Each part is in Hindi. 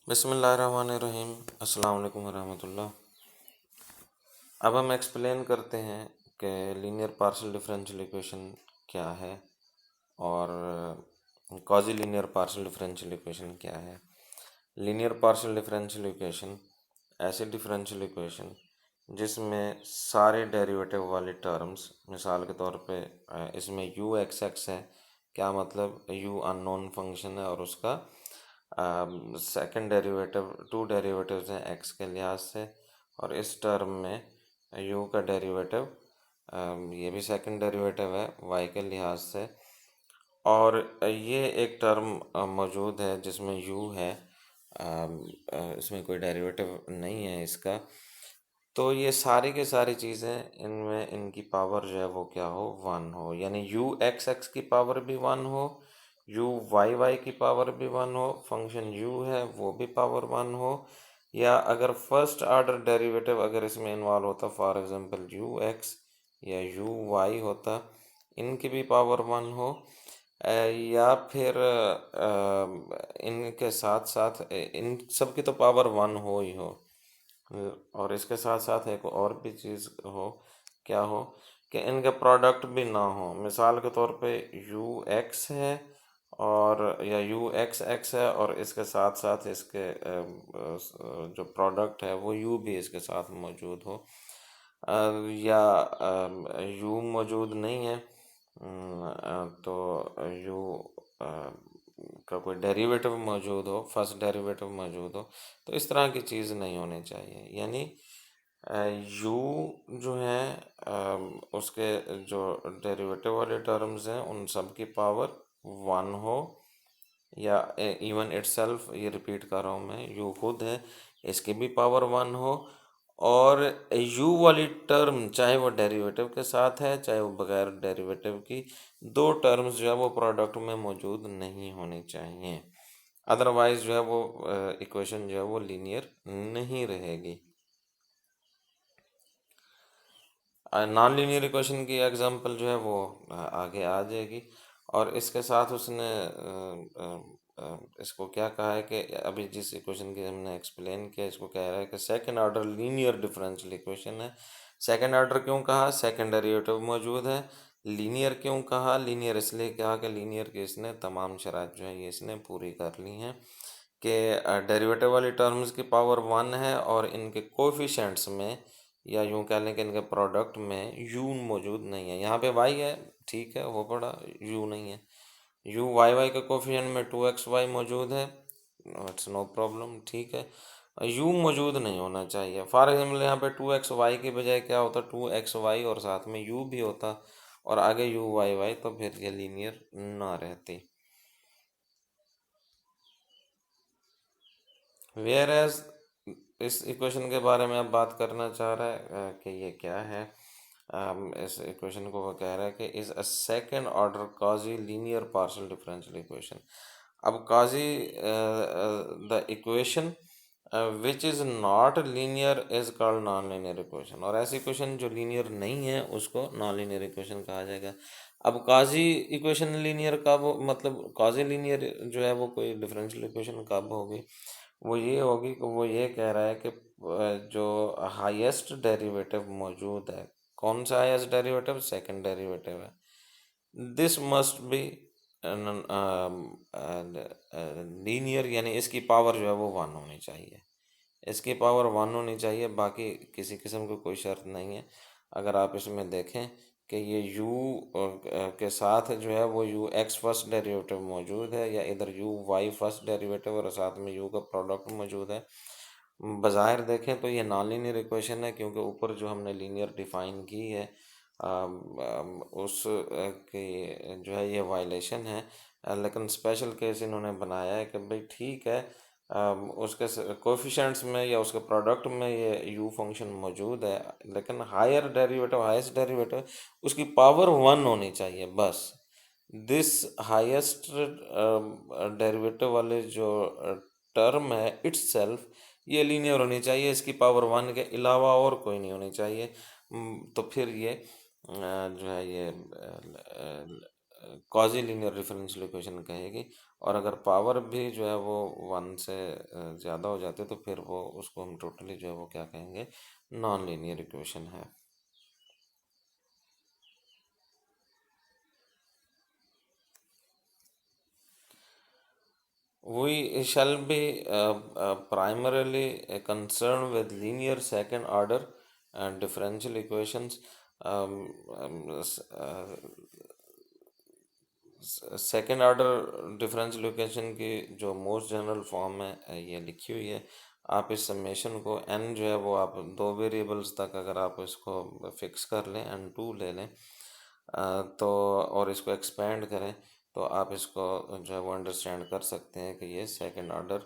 बिस्मिल्लाहिर्रहमानिर्रहीम। अस्सलाम वालेकुम रहमतुल्लाह। अब हम एक्सप्लेन करते हैं कि लीनियर पार्शियल डिफरेंशियल इक्वेशन क्या है और quasi linear partial differential equation क्या है। लीनियर पार्शियल डिफरेंशियल इक्वेशन ऐसे डिफरेंशियल इक्वेशन जिसमें सारे डेरिवेटिव वाले टर्म्स, मिसाल के तौर पे इसमें यू एक्स एक्स है। क्या मतलब, यू अननोन फंक्शन है और उसका सेकंड डेरिवेटिव, टू डेरिवेटिव्स हैं एक्स के लिहाज से, और इस टर्म में यू का डेरिवेटिव ये भी सेकंड डेरिवेटिव है वाई के लिहाज से, और ये एक टर्म मौजूद है जिसमें यू है, इसमें कोई डेरिवेटिव नहीं है इसका। तो ये सारी की सारी चीज़ें, इनमें इनकी पावर जो है वो क्या हो, वन हो, यानी यू एक्स एक्स की पावर भी वन हो, यू वाई वाई की पावर भी वन हो, फंक्शन यू है वो भी पावर वन हो, या अगर फर्स्ट ऑर्डर डेरिवेटिव अगर इसमें इन्वॉल्व होता, फॉर एग्जांपल यू एक्स या यू वाई होता, इनकी भी पावर वन हो, या फिर इनके साथ साथ इन सब की तो पावर वन हो ही हो, और इसके साथ साथ एक और भी चीज़ हो, क्या हो, कि इनके प्रोडक्ट भी ना हो। मिसाल के तौर पे यू एक्स है और या यू एक्स एक्स है और इसके साथ साथ इसके जो प्रोडक्ट है वो यू भी इसके साथ मौजूद हो, या यू मौजूद नहीं है, तो यू का कोई डेरिवेटिव मौजूद हो, फर्स्ट डेरिवेटिव मौजूद हो, तो इस तरह की चीज़ नहीं होनी चाहिए। यानी यू जो है उसके जो डेरिवेटिव वाले टर्म्स हैं उन सब की पावर वन हो, या इवन इटसेल्फ, ये रिपीट कर रहा हूँ मैं, यू खुद है इसकी भी पावर वन हो, और यू वाली टर्म चाहे वो डेरिवेटिव के साथ है चाहे वो बगैर डेरिवेटिव की, दो टर्म्स जो है वो प्रोडक्ट में मौजूद नहीं होनी चाहिए, अदरवाइज जो है वो इक्वेशन जो है वो लीनियर नहीं रहेगी। नॉन लीनियर इक्वेशन की एग्जांपल जो है वो आगे आ जाएगी, और इसके साथ उसने इसको क्या कहा है कि अभी जिस इक्वेशन की हमने एक्सप्लेन किया, इसको कह रहा है कि second order linear differential equation है। सेकंड ऑर्डर क्यों कहा, सेकंड डेरिवेटिव मौजूद है। लीनियर क्यों कहा, लीनियर इसलिए कहा कि लीनियर के इसने तमाम शरात जो है ये इसने पूरी कर ली हैं, कि डेरिवेटिव वाली टर्म्स की पावर वन है और इनके कोफिशेंट्स में, या यूं कह लें कि इनके प्रोडक्ट में यू मौजूद नहीं है। यहाँ पे वाई है, ठीक है, हो पड़ा, यू नहीं है। यू वाई वाई के कोफिशिएंट में टू एक्स वाई मौजूद है, इट्स नो प्रॉब्लम, ठीक है। यू मौजूद नहीं होना चाहिए। फॉर एग्जाम्पल यहाँ पे टू एक्स वाई की बजाय क्या होता, टू एक्स वाई और साथ में यू भी होता और आगे यू वाई वाई, तो फिर ये लीनियर ना रहती। वेयर एज इस इक्वेशन के बारे में अब बात करना चाह रहा है कि ये क्या है। इस इक्वेशन को वो कह रहा है कि is a second order quasi linear partial differential equation. अब quasi the equation which is not linear is called non linear equation, और ऐसी इक्वेशन जो लीनियर नहीं है उसको नॉन लीनियर इक्वेशन कहा जाएगा। अब कॉजी इक्वेशन लीनियर कब मतलब कॉजी लीनियर जो है वो कोई डिफरेंशियल इक्वेशन कब होगी, वो ये होगी कि वो ये कह रहा है कि जो हाईएस्ट डेरिवेटिव मौजूद है, कौन सा हाईएस्ट डेरिवेटिव, सेकंड डेरिवेटिव है, दिस मस्ट बी लीनियर, यानी इसकी पावर जो है वो वन होनी चाहिए, इसकी पावर वन होनी चाहिए, बाकी किसी किस्म की कोई शर्त नहीं है। अगर आप इसमें देखें कि ये u के साथ जो है वो यू एक्स फर्स्ट डेरिवेटिव मौजूद है, या इधर यू वाई फर्स्ट डेरिवेटिव और साथ में यू का प्रोडक्ट मौजूद है, बज़ाहिर देखें तो ये नॉन लीनियर इक्वेशन है, क्योंकि ऊपर जो हमने लीनियर डिफ़ाइन की है उस की जो है ये वायलेशन है। लेकिन स्पेशल केस इन्होंने बनाया है कि भाई ठीक है, उसके कोफिशेंट्स में या उसके प्रोडक्ट में ये यू फंक्शन मौजूद है, लेकिन हायर डेरिवेटिव, हाईएस्ट डेरिवेटिव, उसकी पावर वन होनी चाहिए बस। दिस हाईएस्ट डेरिवेटिव वाले जो टर्म है इट्ससेल्फ ये लीनियर होनी चाहिए, इसकी पावर वन के अलावा और कोई नहीं होनी चाहिए। तो फिर ये जो है ये क्वाजी लीनियर डिफरेंशियल इक्वेशन कहेगी, और अगर पावर भी जो है वो 1 से ज़्यादा हो जाती है तो फिर वो उसको हम टोटली जो है वो क्या कहेंगे, नॉन लीनियर इक्वेशन है। We shall be primarily concerned with linear second order and differential equations. Um, um, s- uh, second order differential equation की जो मोस्ट जनरल फॉर्म है ये लिखी हुई है। आप इस समेशन को n जो है वो आप दो वेरिएबल्स तक अगर आप इसको फिक्स कर लें, n2 ले लें, तो और इसको एक्सपेंड करें तो आप इसको जो है वो अंडरस्टैंड कर सकते हैं कि ये सेकेंड ऑर्डर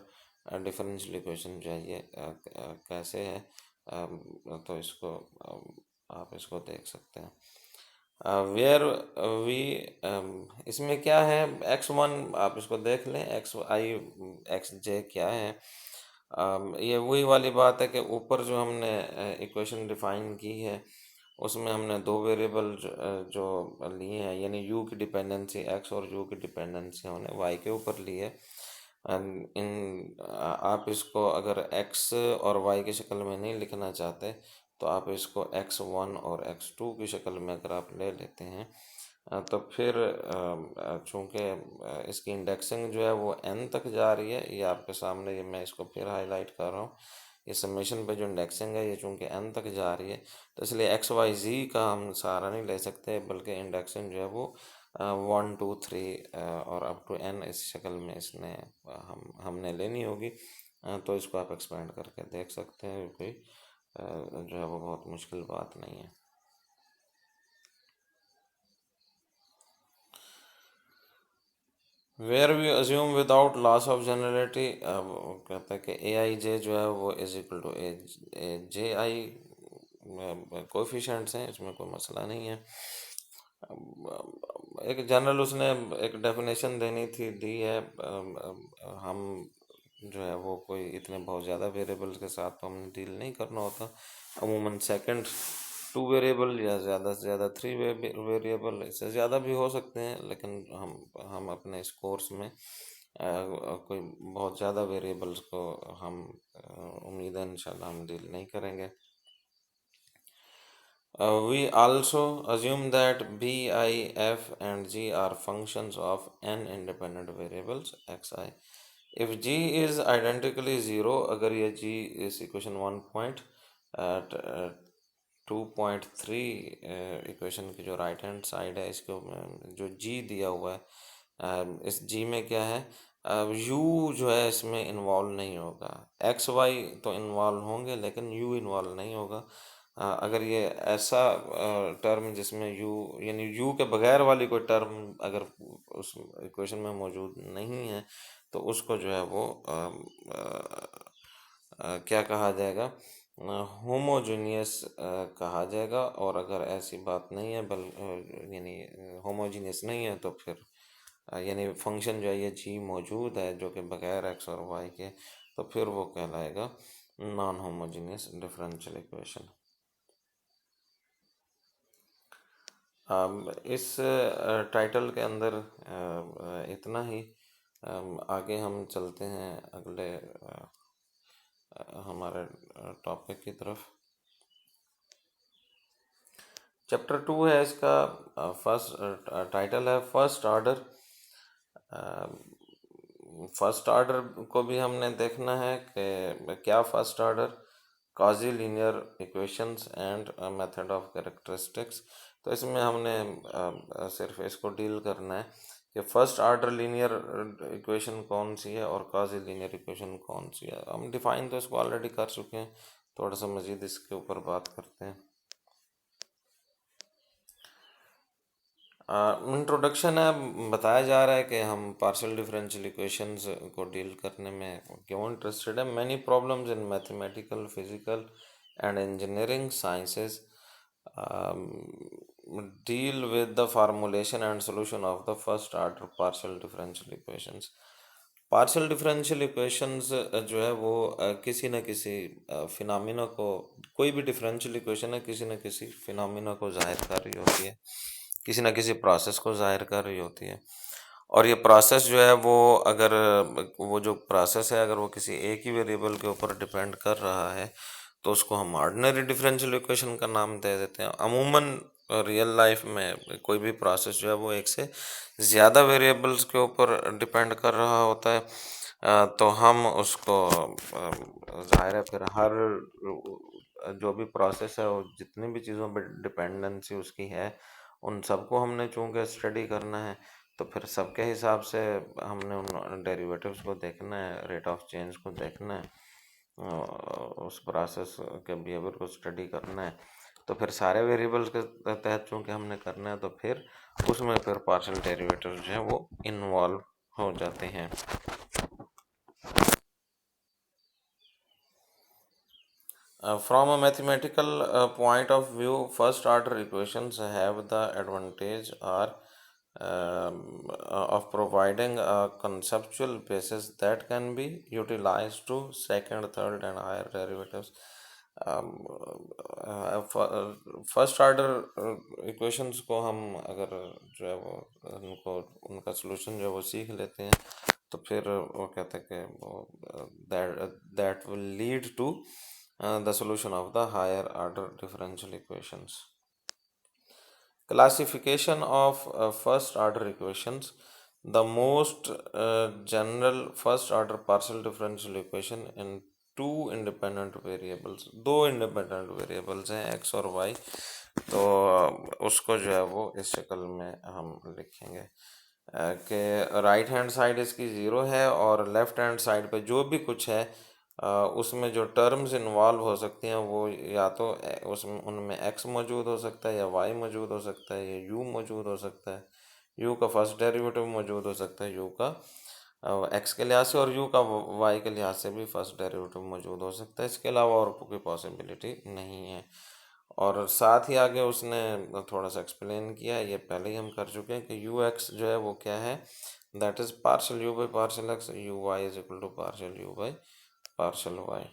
डिफरेंशियल इक्वेशन जो है ये कैसे है। तो इसको आप इसको देख सकते हैं। वेयर वी इसमें क्या है, x1 आप इसको देख लें, xj क्या है। ये वही वाली बात है कि ऊपर जो हमने इक्वेशन डिफाइन की है उसमें हमने दो वेरिएबल जो लिए हैं, यानी u की डिपेंडेंसी x और u की डिपेंडेंसी हमने y के ऊपर ली है। आप इसको अगर x और y की शक्ल में नहीं लिखना चाहते तो आप इसको x1 और x2 की शक्ल में अगर आप ले लेते हैं, तो फिर चूँकि इसकी इंडेक्सिंग जो है वो n तक जा रही है, ये आपके सामने, ये मैं इसको फिर हाईलाइट कर रहा हूँ। ये समेशन पे जो इंडेक्सिंग है ये चूँकि n तक जा रही है तो इसलिए एक्स वाई जी का हम सहारा नहीं ले सकते, बल्कि इंडेक्सिंग जो है वो 1 2 3 और अप टू n इस शक्ल में इसने हमने लेनी होगी। तो इसको आप एक्सपेंड करके देख सकते हैं, कोई जो है वो बहुत मुश्किल बात नहीं है। Where we assume without loss of generality, कहता है कि ए आई जे जो है वो is equal to A J I, coefficients हैं, इसमें कोई मसला नहीं है। एक जनरल उसने एक डेफिनेशन देनी थी, दी है। हम जो है वो कोई इतने बहुत ज़्यादा वेरिएबल्स के साथ तो हमने डील नहीं करना होता। अमूमन सेकंड 2 वेरिएबल या ज़्यादा से ज़्यादा 3 वेरिएबल, इससे ज़्यादा भी हो सकते हैं, लेकिन हम अपने इस कोर्स में कोई बहुत ज़्यादा वेरिएबल्स को हम उम्मीद है इंशाल्लाह हम डील नहीं करेंगे। We also assume that b, I, f and g are functions of n independent variables xi. If g is identically 0, अगर ये g इस इक्वेशन 2.3 इक्वेशन की जो राइट हैंड साइड है, इसको जो g दिया हुआ है, इस g में क्या है, u जो है इसमें इन्वॉल्व नहीं होगा। एक्स वाई तो इन्वॉल्व होंगे लेकिन u इन्वॉल्व नहीं होगा। अगर ये ऐसा टर्म जिसमें u यानी u के बगैर वाली कोई टर्म अगर उस इक्वेशन में मौजूद नहीं है तो उसको जो है वो क्या कहा जाएगा, होमोजीनियस कहा जाएगा। और अगर ऐसी बात नहीं है, यानी होमोजीनियस नहीं है, तो फिर यानी फंक्शन जो है ये जी मौजूद है जो कि बगैर एक्स और वाई के, तो फिर वो कहलाएगा नॉन होमोजीनियस डिफरेंशियल इक्वेशन। इस टाइटल के अंदर इतना ही। आगे हम चलते हैं अगले हमारे टॉपिक की तरफ। चैप्टर 2 है इसका, फर्स्ट टाइटल है फर्स्ट ऑर्डर। फर्स्ट ऑर्डर को भी हमने देखना है कि क्या first order quasi linear equations and method of characteristics. तो इसमें हमने सिर्फ इसको डील करना है कि फर्स्ट ऑर्डर लीनियर इक्वेशन कौन सी है और कॉजी लीनियर इक्वेशन कौन सी है। हम डिफाइन तो इसको ऑलरेडी कर चुके हैं, थोड़ा सा मज़ीद इसके ऊपर बात करते हैं। इंट्रोडक्शन है, बताया जा रहा है कि हम पार्शियल डिफरेंशियल इक्वेशंस को डील करने में क्यों इंटरेस्टेड है। Many problems in mathematical, physical and engineering sciences deal with the formulation and solution of the first order partial differential equations. Partial differential equations जो है वो किसी न किसी फिनोमिना को, कोई भी डिफरेंशियल इक्वेशन है किसी न किसी फिनोमिना को जाहिर कर रही होती है, किसी न किसी प्रोसेस को जाहिर कर रही होती है। और ये प्रोसेस जो है वो अगर वो जो प्रोसेस है अगर वो किसी एक ही वेरिएबल के ऊपर डिपेंड कर रहा है तो उसको हम ऑर्डिनरी डिफरेंशियल इक्वेशन का नाम दे देते हैं। अमूमन रियल लाइफ में कोई भी प्रोसेस जो है वो एक से ज़्यादा वेरिएबल्स के ऊपर डिपेंड कर रहा होता है, तो हम उसको ज़ाहिर है फिर हर जो भी प्रोसेस है वो जितनी भी चीज़ों पे डिपेंडेंसी उसकी है उन सबको हमने चूंकि स्टडी करना है, तो फिर सबके हिसाब से हमने उन डेरिवेटिव्स को देखना है, रेट ऑफ चेंज को देखना है, उस प्रोसेस के बिहेवियर को स्टडी करना है। तो फिर सारे वेरिएबल्स के तहत चूंकि हमने करना है तो फिर उसमें फिर पार्शियल डेरिवेटिव्स जो हैं वो इन्वॉल्व हो जाते हैं। From a mathematical point of view, first order equations have the advantage or of providing a conceptual basis that can be utilized to second, third, and higher derivatives. First order equations को हम अगर जो है वो उनको उनका सोल्यूशन जो है वो सीख लेते हैं तो फिर वो कहते हैं कि वो that will lead to the solution of the higher order differential equations. Classification of first order equations. The most general first order partial differential equation in two independent variables, दो independent variables हैं x और y, तो उसको जो है वो इस शक्ल में हम लिखेंगे कि राइट हैंड साइड इसकी ज़ीरो है और लेफ्ट हैंड साइड पे जो भी कुछ है उसमें जो टर्म्स इन्वॉल्व हो सकती हैं वो या तो उसमें उनमें x मौजूद हो सकता है या y मौजूद हो सकता है या u मौजूद हो सकता है, u का फर्स्ट डेरिवेटिव मौजूद हो सकता है, u का x के लिहाज से, और u का y के लिहाज से भी फर्स्ट डेरिवेटिव मौजूद हो सकता है। इसके अलावा और कोई पॉसिबिलिटी नहीं है। और साथ ही आगे उसने थोड़ा सा एक्सप्लेन किया है, ये पहले ही हम कर चुके हैं कि यू एक्स जो है वो क्या है, that is partial U by partial X, U Y is equal to partial U by partial Y.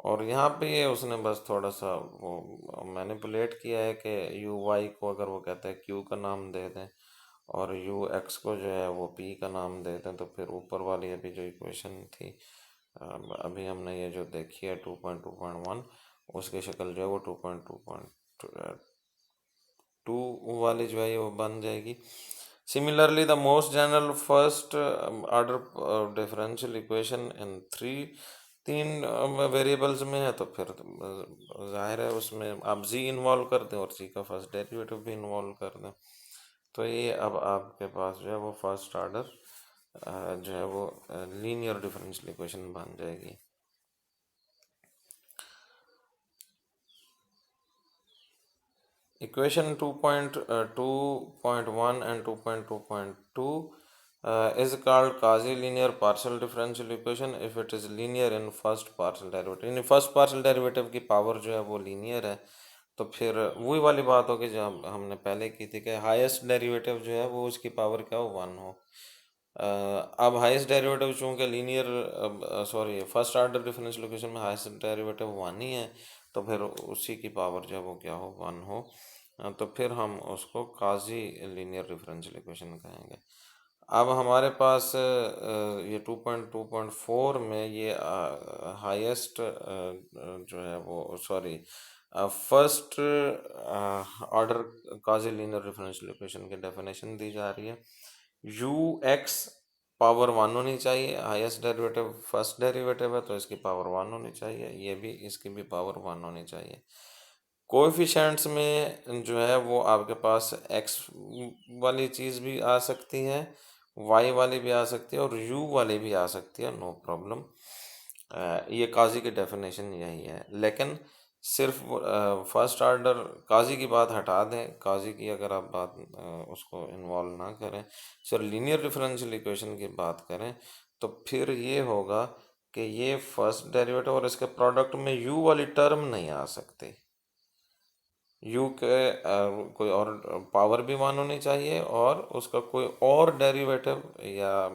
और यहाँ पे ये उसने बस थोड़ा सा वो मैनिपुलेट किया है कि यू वाई को अगर वो कहते हैं क्यू का नाम दे दें और यू एक्स को जो है वो पी का नाम दे दें, तो फिर ऊपर वाली अभी जो इक्वेशन थी अभी हमने ये जो देखी है 2.2.1, उसकी शक्ल जो है वो 2.2.2 वाली जो है वो बन जाएगी। Similarly the most general first order differential equation in तीन वेरिएबल्स में है, तो फिर जाहिर है उसमें आप जी इन्वॉल्व कर दें और जी का फर्स्ट डेरिवेटिव भी इन्वॉल्व कर दें, तो ये अब आपके पास जो है वो फर्स्ट ऑर्डर जो है वो लीनियर डिफरेंशियल इक्वेशन बन जाएगी। Equation 2.2.1 and 2.2.2 is called quasi-linear partial differential equation if it is linear in first partial derivative। यानी फर्स्ट पार्शियल डेरिवेटिव की पावर जो है वो लीनियर है, तो फिर वही वाली बात होगी जो हमने पहले की थी कि हाईएस्ट डेरिवेटिव जो है वो उसकी पावर क्या हो, वन हो। अब हाईएस्ट डेरिवेटिव चूंकि linear sorry first order differential equation में हाईएस्ट डेरिवेटिव वन ही है, तो फिर उसी की पावर जो है वो क्या हो, वन हो, तो फिर हम उसको काजी लीनियर डिफरेंशियल इक्वेशन कहेंगे। अब हमारे पास ये 2.2.4 में ये हाईएस्ट जो है वो सॉरी फर्स्ट ऑर्डर काजी लीनियर डिफरेंशियल इक्वेशन की डेफिनेशन दी जा रही है। यू एक्स पावर वन होनी चाहिए, हाईएस्ट डेरिवेटिव फर्स्ट डेरिवेटिव है तो इसकी पावर वन होनी चाहिए, ये भी इसकी भी पावर वन होनी चाहिए। कोएफिशिएंट्स में जो है वो आपके पास एक्स वाली चीज़ भी आ सकती है, वाई वाली भी आ सकती है और यू वाली भी आ सकती है, नो प्रॉब्लम। ये काजी की डेफिनेशन यही है, लेकिन सिर्फ फर्स्ट ऑर्डर काजी की बात हटा दें, काजी की अगर आप बात उसको इन्वॉल्व ना करें, सिर्फ लीनियर डिफरेंशियल इक्वेशन की बात करें, तो फिर ये होगा कि ये फर्स्ट डेरिवेटिव और इसके प्रोडक्ट में यू वाली टर्म नहीं आ सकती। यू के कोई और पावर भी वन होनी चाहिए और उसका कोई और डेरिवेटिव या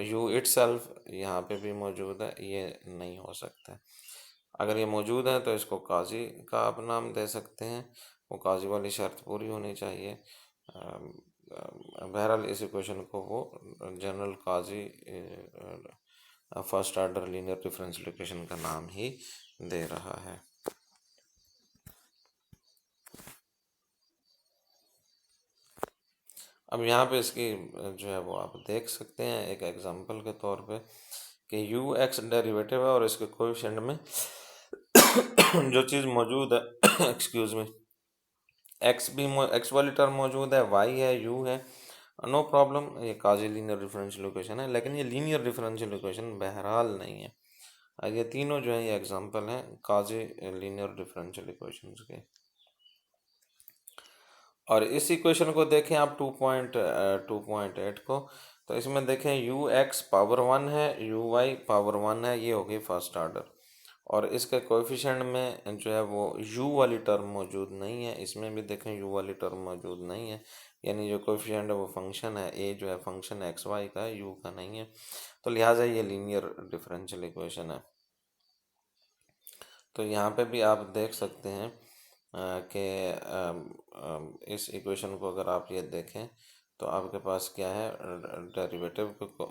यू इटसेल्फ यहाँ पे भी मौजूद है, ये नहीं हो सकता। अगर ये मौजूद है तो इसको काजी का आप नाम दे सकते हैं, वो काजी वाली शर्त पूरी होनी चाहिए। बहरहाल इस इक्वेशन को वो general quasi first order linear differential equation का नाम ही दे रहा है। अब यहाँ पे इसकी जो है वो आप देख सकते हैं एक एग्जांपल के तौर पे कि यू एक्स डेरिवेटिव है और इसके कोएफिशिएंट में जो चीज़ मौजूद है एक्सक्यूज मी, एक्स वाली टर्म मौजूद है, वाई है, यू है, नो प्रॉब्लम, ये काजी लीनियर डिफरेंशियल इक्वेशन है। लेकिन ये लीनियर डिफरेंशियल इक्वेशन बहरहाल नहीं है। ये तीनों जो है ये एग्जांपल हैं काजी लीनियर डिफरेंशियल इक्वेशंस के। और इस इक्वेशन को देखें आप 2.8 को, तो इसमें देखें यू एक्स पावर 1 है, यू वाई पावर 1 है, ये हो गई फर्स्ट ऑर्डर। और इसके कोएफिशिएंट में जो है वो u वाली टर्म मौजूद नहीं है, इसमें भी देखें u वाली टर्म मौजूद नहीं है, यानी जो कोएफिशिएंट है वो फंक्शन है a जो है फंक्शन एक्स वाई का, u का नहीं है, तो लिहाजा ये लीनियर डिफरेंशियल इक्वेशन है। तो यहाँ पे भी आप देख सकते हैं कि इस इक्वेशन को अगर आप ये देखें तो आपके पास क्या है, डेरिवेटिव को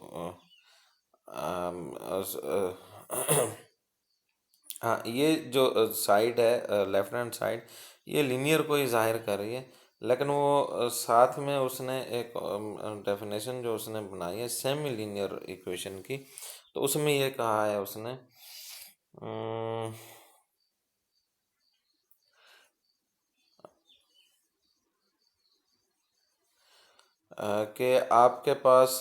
हाँ, ये जो साइड है लेफ्ट हैंड साइड, ये लीनियर को ही जाहिर कर रही है, लेकिन वो साथ में उसने एक डेफिनेशन जो उसने बनाई है सेमी लीनियर इक्वेशन की, तो उसमें ये कहा है उसने कि आपके पास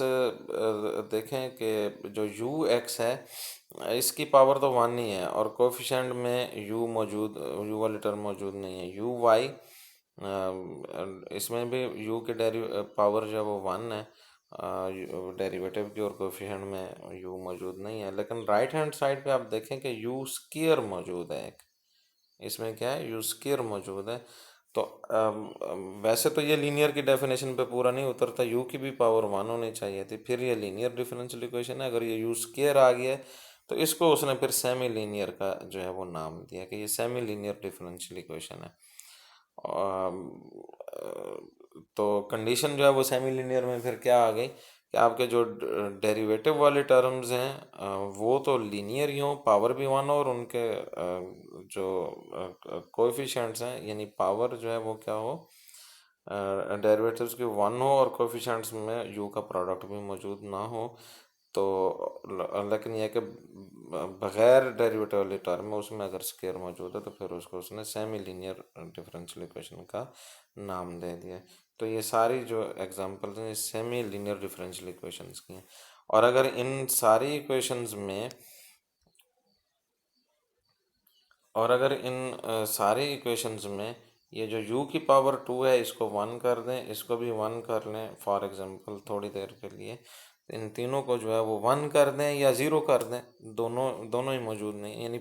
देखें कि जो यू एक्स है इसकी पावर तो 1 ही है और कोएफिशिएंट में यू वाली टर्म मौजूद नहीं है, यू वाई इसमें भी यू के पावर जो है वो 1 है डेरिवेटिव की, और कोएफिशिएंट में यू मौजूद नहीं है। लेकिन राइट हैंड साइड पे आप देखें कि यू स्क्वायर मौजूद है, एक इसमें क्या है, यू स्क्वायर मौजूद है। तो वैसे तो ये लीनियर की डेफिनेशन पे पूरा नहीं उतरता, यू की भी पावर 1 होनी चाहिए थी, फिर ये लीनियर डिफरेंशियल इक्वेशन है। अगर ये यू स्क्वायर आ गया है तो इसको उसने फिर सेमी लीनियर का जो है वो नाम दिया कि ये सेमी लीनियर डिफरेंशियल इक्वेशन है। तो कंडीशन जो है वो सेमी लीनियर में फिर क्या आ गई कि आपके जो डेरिवेटिव वाले टर्म्स हैं वो तो लीनियर ही हों, पावर भी 1 हो, और उनके जो कोएफिशिएंट्स हैं यानी पावर जो है वो क्या हो, डेरिवेटिव्स की 1 हो और कोएफिशिएंट्स में यू का प्रोडक्ट भी मौजूद ना हो। तो लेकिन यह कि बगैर डेरिवेटिव वाली टर्म में उसमें अगर स्क्वायर मौजूद है तो फिर उसको उसने सेमी लीनियर डिफरेंशियल इक्वेशन का नाम दे दिया। तो ये सारी जो एग्जांपल्स हैं सेमी लीनियर डिफरेंशियल इक्वेशंस की हैं। और अगर इन सारी इक्वेशंस में और अगर इन सारे इक्वेशंस में ये जो u की पावर 2 है इसको 1 कर दें, इसको भी 1 कर लें फॉर एग्जांपल थोड़ी देर के लिए, इन तीनों को जो है वो 1 कर दें या 0 कर दें, दोनों दोनों ही मौजूद नहीं, यानी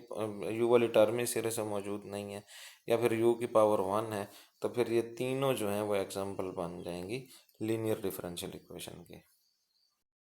u वाली टर्म ही सिरे से मौजूद नहीं है, या फिर u की पावर 1 है, तो फिर ये तीनों जो हैं वो एग्जांपल बन जाएंगी लीनियर डिफरेंशियल इक्वेशन के।